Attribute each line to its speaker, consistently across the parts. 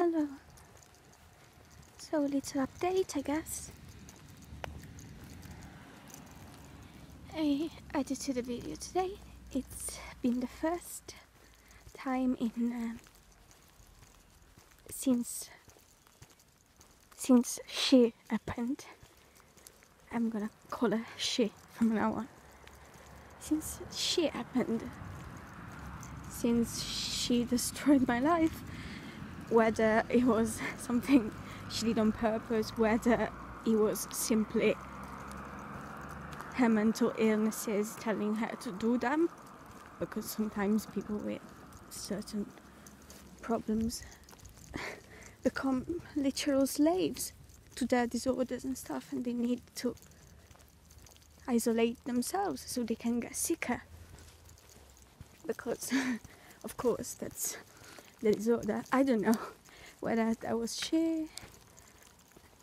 Speaker 1: Hello. So, little update, I guess. I added to the video today. It's been the first time in since she happened. I'm gonna call her she from now on. Since she happened, since she destroyed my life, whether it was something she did on purpose, whether it was simply her mental illnesses telling her to do them, because sometimes people with certain problems become literal slaves to their disorders and stuff, and they need to isolate themselves so they can get sicker, because of course that's the disorder. I don't know whether that was she,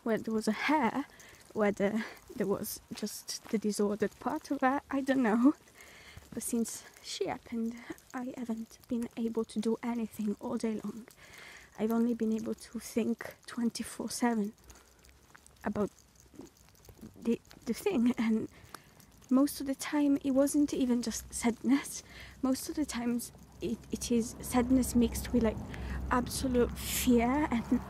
Speaker 1: whether there was a her, whether there was just the disordered part of her, I don't know. But since she happened, I haven't been able to do anything all day long. I've only been able to think 24/7 about the thing, and most of the time it wasn't even just sadness. Most of the times it is sadness mixed with like absolute fear and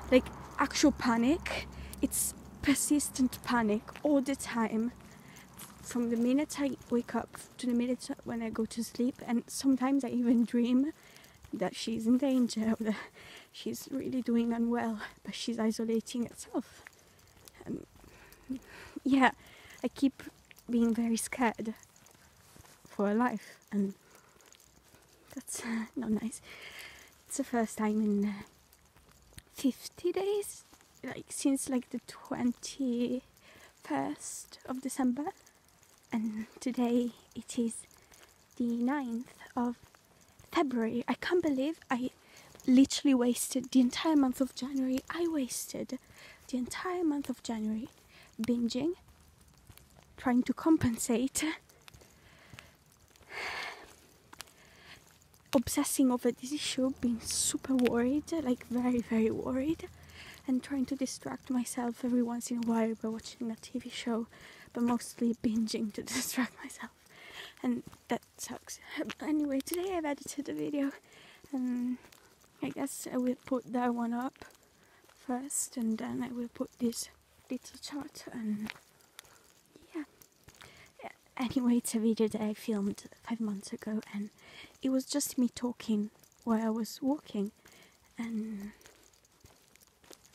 Speaker 1: like actual panic. It's persistent panic all the time, from the minute I wake up to the minute when I go to sleep, and sometimes I even dream that she's in danger, or that she's really doing unwell, but she's isolating herself. And yeah, I keep being very scared for her life, and that's not nice. It's the first time in 50 days, like since like the 21st of December, and today it is the 9th of February. I can't believe I literally wasted the entire month of January. I wasted the entire month of January binging, trying to compensate, obsessing over this issue, being super worried, like very, very worried, and trying to distract myself every once in a while by watching a TV show, but mostly binging to distract myself, and that sucks. Anyway, today I've edited the video, and I guess I will put that one up first, and then I will put this little chart, and yeah. Anyway, it's a video that I filmed 5 months ago, and it was just me talking while I was walking, and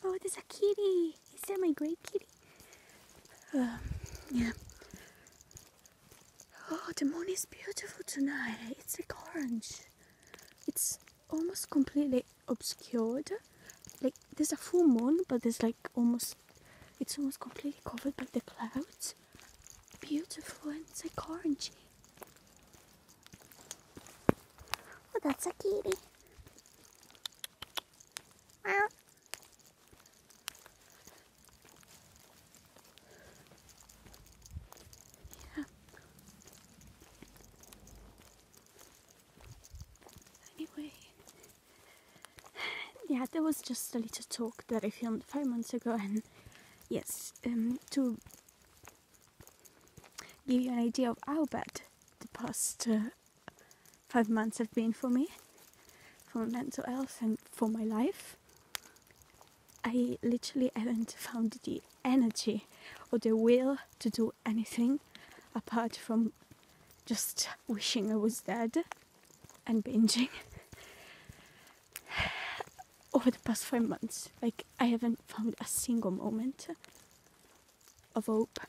Speaker 1: oh, there's a kitty! Is that my great kitty? Yeah. Oh, the moon is beautiful tonight. It's like orange. It's almost completely obscured. Like, there's a full moon, but there's like it's almost completely covered by the clouds. Beautiful, and it's like orangey. Oh, that's a kitty. Meow. Yeah. Anyway, yeah, there was just a little talk that I filmed 5 months ago, and yes, to give you an idea of how bad the past 5 months have been for me, for my mental health and for my life. I literally haven't found the energy or the will to do anything apart from just wishing I was dead and binging. Over the past 5 months, like, I haven't found a single moment of hope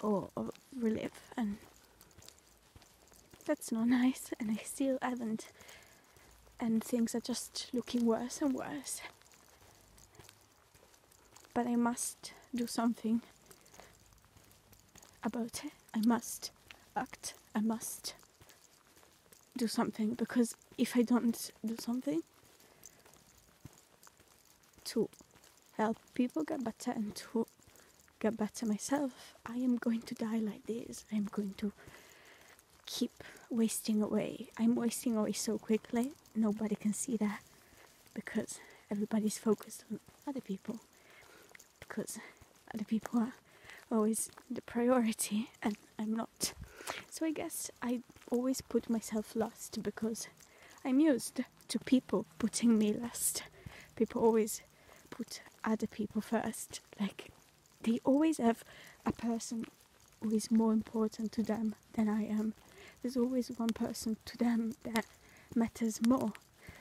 Speaker 1: or of relief, and that's not nice, and I still haven't, and things are just looking worse and worse. But I must do something about it. I must act. I must do something, because if I don't do something to help people get better and to get better myself, I am going to die like this. I'm going to keep wasting away. I'm wasting away so quickly. Nobody can see that, because everybody's focused on other people, because other people are always the priority and I'm not. So I guess I always put myself last because I'm used to people putting me last. People always put other people first. Like, they always have a person who is more important to them than I am. There's always one person to them that matters more,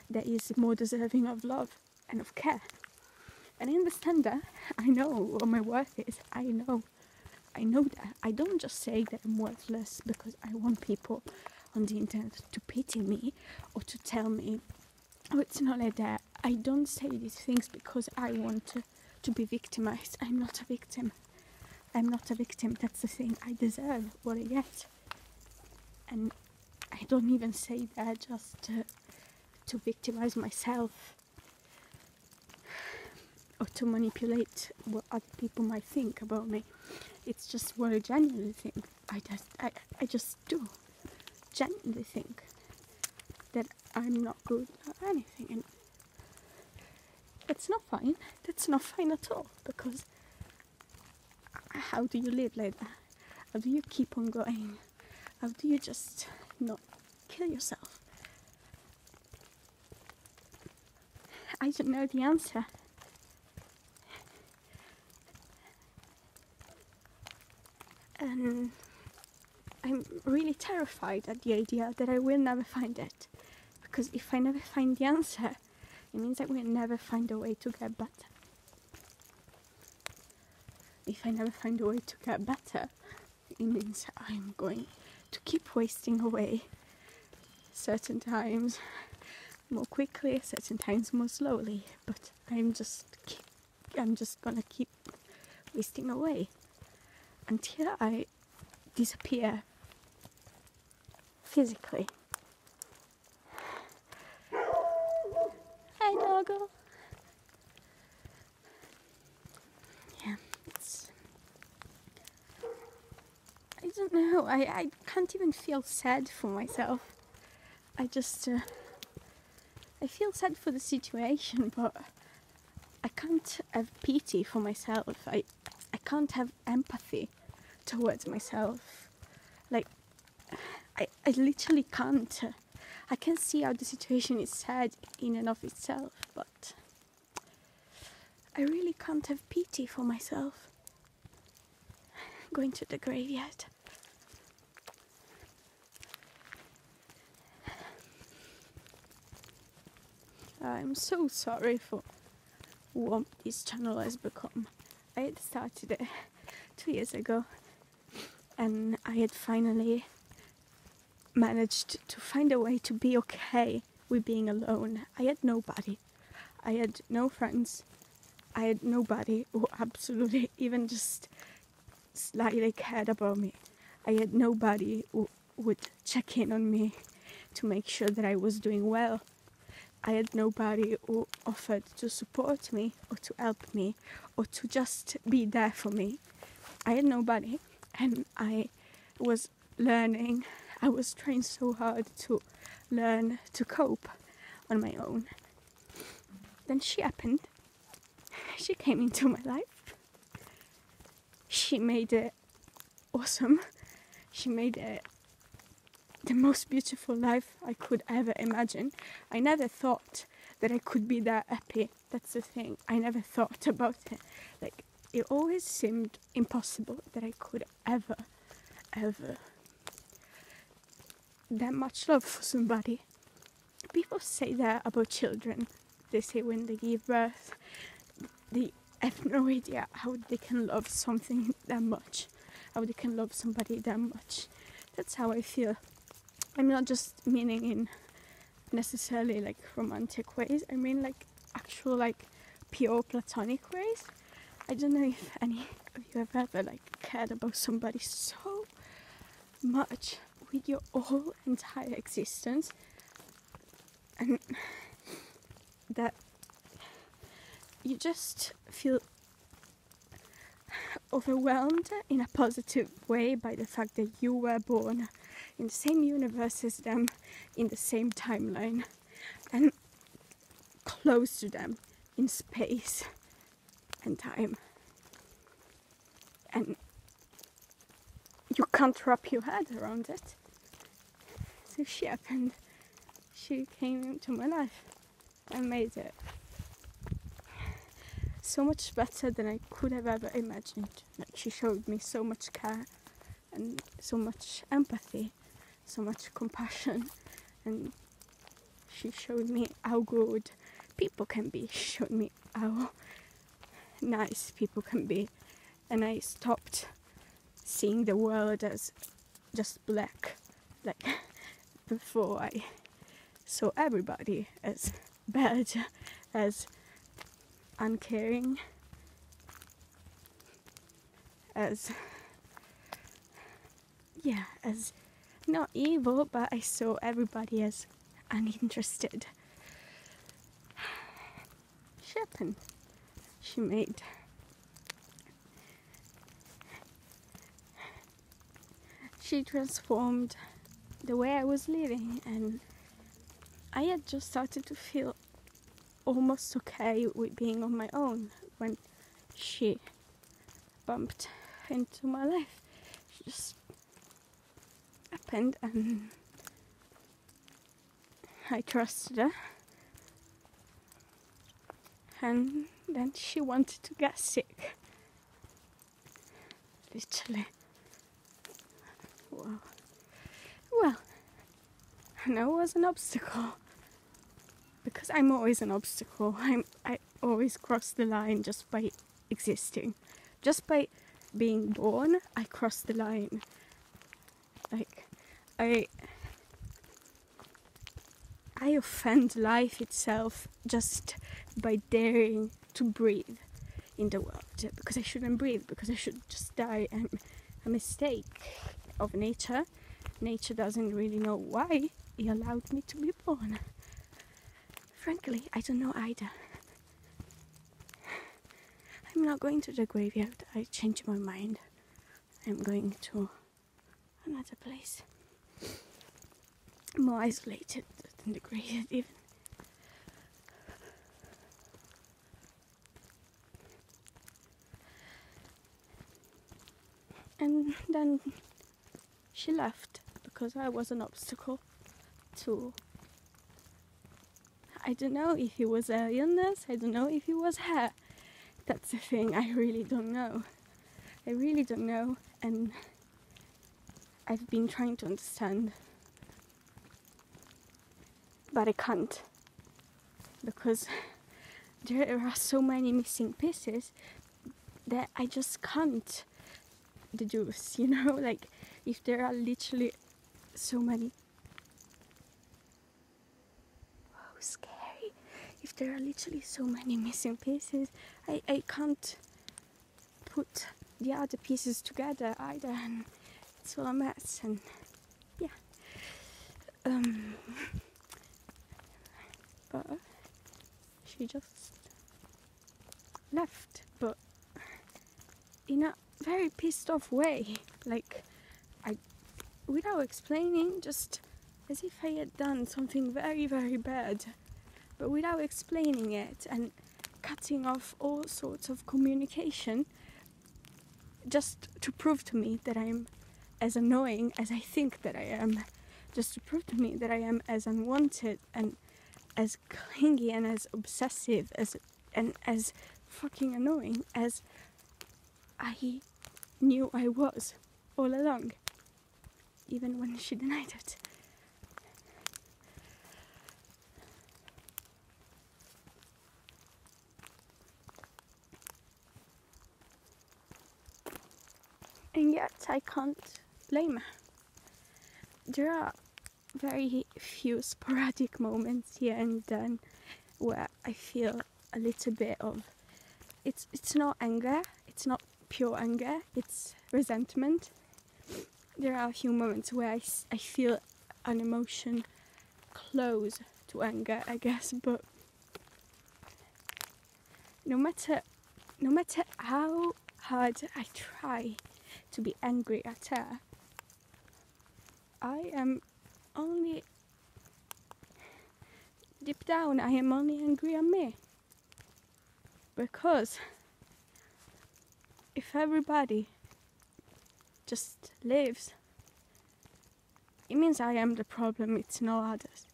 Speaker 1: that is more deserving of love and of care. And I understand that. I know what my worth is. I know that. I don't just say that I'm worthless because I want people on the internet to pity me or to tell me, oh, it's not like that. I don't say these things because I want to be victimized. I'm not a victim. That's the thing. I deserve what I get. And I don't even say that just to victimize myself or to manipulate what other people might think about me. It's just what I genuinely think. I just do genuinely think that I'm not good at anything, and that's not fine. That's not fine at all, because how do you live like that? How do you keep on going? How do you just not kill yourself? I don't know the answer. And I'm really terrified at the idea that I will never find it. Because if I never find the answer, it means I will never find a way to get better. If I never find a way to get better, it means I'm going to keep wasting away. Certain times more quickly, certain times more slowly. But I'm just gonna keep wasting away until I disappear physically. Hi, doggo. Yeah, I don't know. I can't even feel sad for myself. I feel sad for the situation, but I can't have pity for myself. I can't have empathy towards myself. Like, I literally can't. I can see how the situation is sad in and of itself, but I really can't have pity for myself. Going to the graveyard. I'm so sorry for what this channel has become. I had started it 2 years ago, and I had finally managed to find a way to be okay with being alone. I had nobody. I had no friends. I had nobody who absolutely even just slightly cared about me. I had nobody who would check in on me to make sure that I was doing well. I had nobody who offered to support me or to help me or to just be there for me. I had nobody, and I was learning. I was trying so hard to learn to cope on my own. Then she happened. She came into my life. She made it awesome. She made it the most beautiful life I could ever imagine. I never thought that I could be that happy. That's the thing. I never thought about it. Like, it always seemed impossible that I could ever that much love for somebody. People say that about children. They say when they give birth, they have no idea how they can love something that much, how they can love somebody that much. That's how I feel. I'm not just meaning in necessarily like romantic ways. I mean like actual like pure platonic ways. I don't know if any of you have ever like cared about somebody so much with your whole entire existence, and that you just feel overwhelmed in a positive way by the fact that you were born in the same universe as them, in the same timeline, and close to them, in space and time. And you can't wrap your head around it. So she happened. She came into my life and made it so much better than I could have ever imagined. Like, she showed me so much care and so much empathy, so much compassion, and she showed me how good people can be. She showed me how nice people can be, and I stopped seeing the world as just black. Like, before, I saw everybody as bad, as uncaring, as not evil, but I saw everybody as uninterested. She happened. She made she transformed the way I was living, and I had just started to feel almost okay with being on my own when she bumped into my life. She just happened, and I trusted her, and then she wanted to get sick. Literally. Wow. Well, and I was an obstacle, because I'm always an obstacle. I always cross the line just by existing. Just by being born, I cross the line. Like, I offend life itself just by daring to breathe in the world, because I shouldn't breathe, because I should just die. I'm a mistake of nature. Nature doesn't really know why he allowed me to be born. Frankly, I don't know either. I'm not going to the graveyard. I changed my mind. I'm going to another place, more isolated than the graveyard even. And then she left because I was an obstacle to, I don't know if it was her illness, I don't know if it was her. That's the thing, I really don't know. I really don't know, and I've been trying to understand, but I can't, because there are so many missing pieces that I just can't deduce, you know? Like, if there are literally so many... Oh, scary. If there are literally so many missing pieces, I can't put the other pieces together either, and it's all a mess, and yeah. But she just left, but in a very pissed off way, like, without explaining, just as if I had done something very, very bad, but without explaining it, and cutting off all sorts of communication, just to prove to me that I'm as annoying as I think that I am, just to prove to me that I am as unwanted and as clingy and as obsessive and as fucking annoying as I knew I was all along, even when she denied it. And yet I can't blame her. There are very few sporadic moments here and then where I feel a little bit of... It's not anger, it's not pure anger, it's resentment. There are a few moments where I feel an emotion close to anger, I guess, but no matter how hard I try to be angry at her, I am only... deep down, I am only angry at me. Because if everybody just lives, it means I am the problem, it's no others.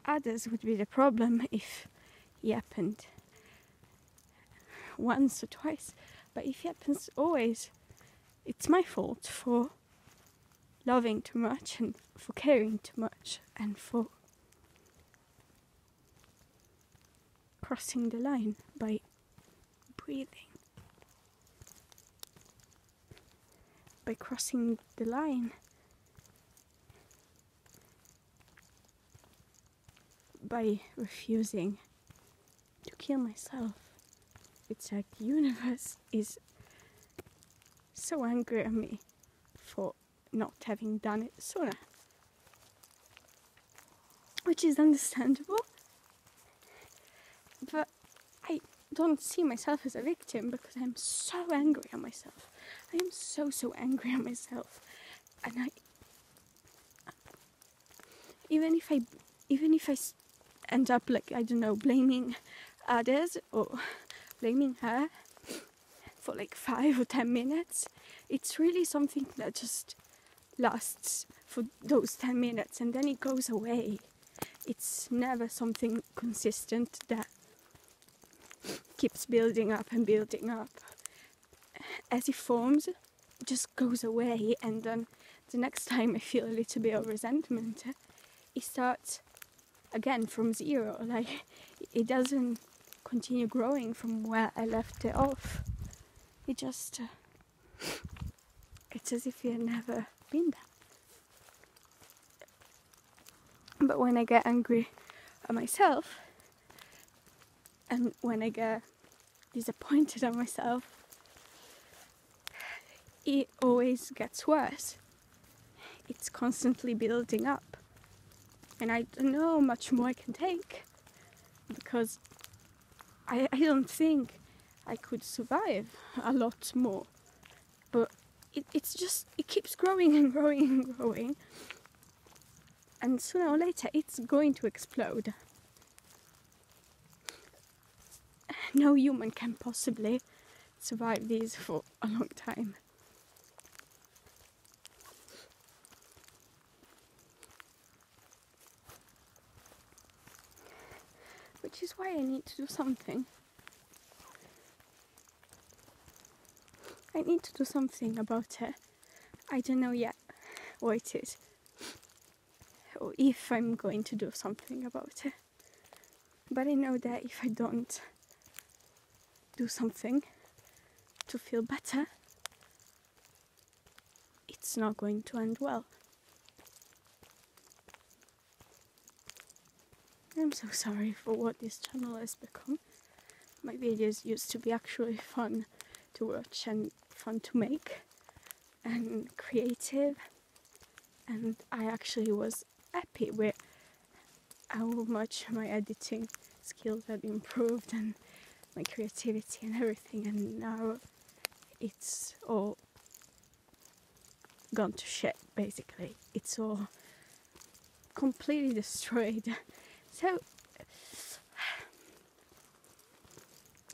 Speaker 1: Others would be the problem if it happened once or twice, but if it happens always, it's my fault for loving too much and for caring too much and for crossing the line by breathing. By crossing the line by refusing to kill myself. It's like the universe is so angry at me for not having done it sooner. Which is understandable. But I don't see myself as a victim because I'm so angry at myself. I am so angry at myself. And even if I end up like, I don't know, blaming others or blaming her for like 5 or 10 minutes, it's really something that just lasts for those 10 minutes and then it goes away. It's never something consistent that keeps building up and building up. As it forms, it just goes away, and then the next time I feel a little bit of resentment, it starts again from zero. Like, it doesn't continue growing from where I left it off. It just it's as if it had never been there. But when I get angry at myself, and when I get disappointed at myself, it always gets worse. It's constantly building up. And I don't know how much more I can take, because I don't think I could survive a lot more. But it keeps growing and growing and growing. And sooner or later it's going to explode. No human can possibly survive these for a long time. Which is why I need to do something. I need to do something about it. I don't know yet what it is, or if I'm going to do something about it. But I know that if I don't do something to feel better, it's not going to end well. I'm so sorry for what this channel has become. My videos used to be actually fun to watch and fun to make and creative, and I actually was happy with how much my editing skills had improved and my creativity and everything, and now it's all gone to shit, basically. It's all completely destroyed. So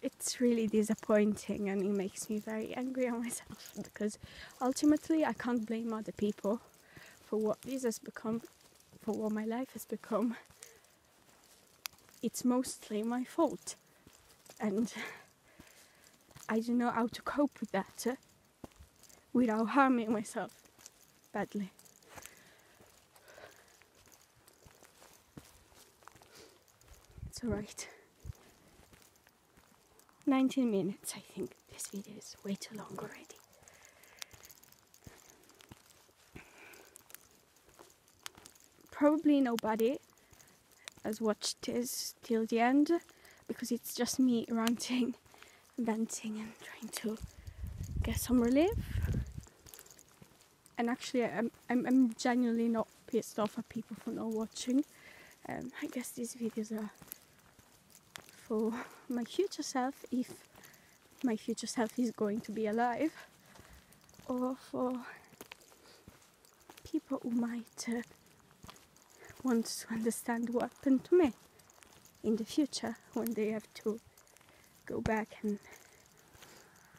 Speaker 1: it's really disappointing, and it makes me very angry at myself, because ultimately I can't blame other people for what this has become, for what my life has become. It's mostly my fault, and I don't know how to cope with that without harming myself badly. It's alright. 19 minutes, I think. This video is way too long already. Probably nobody has watched this till the end, because it's just me ranting, venting and trying to get some relief. And actually I'm genuinely not pissed off at people for not watching. I guess these videos are for my future self, if my future self is going to be alive, or for people who might want to understand what happened to me. in the future when they have to go back and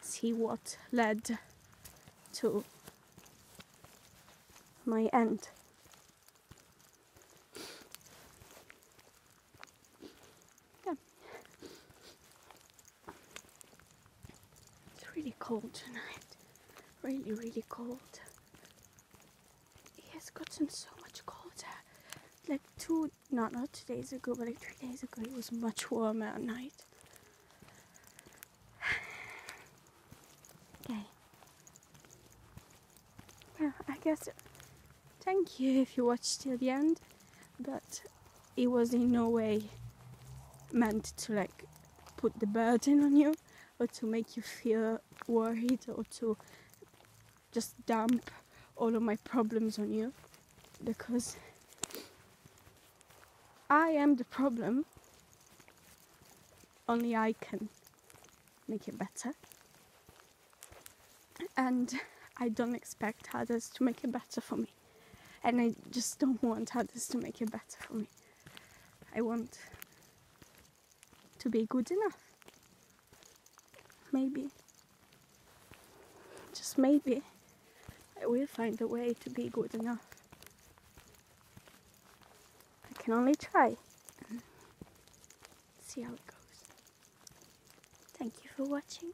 Speaker 1: see what led to my end. Yeah. It's really cold tonight. Really, really cold. It has gotten so much colder. Like not 2 days ago, but like 3 days ago, it was much warmer at night. Okay. Well, I guess thank you if you watched till the end, but it was in no way meant to like put the burden on you or to make you feel worried or to just dump all of my problems on you, because I am the problem. Only I can make it better, and I don't expect others to make it better for me, and I just don't want others to make it better for me. I want to be good enough. Maybe, just maybe, I will find a way to be good enough. I can only try and see how it goes. Thank you for watching.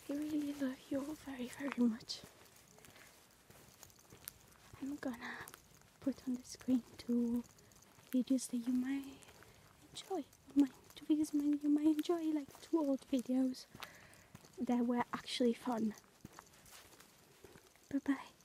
Speaker 1: I really love you all very, very much. I'm gonna put on the screen 2 videos that you might enjoy. You might enjoy, like 2 old videos that were actually fun. Bye bye.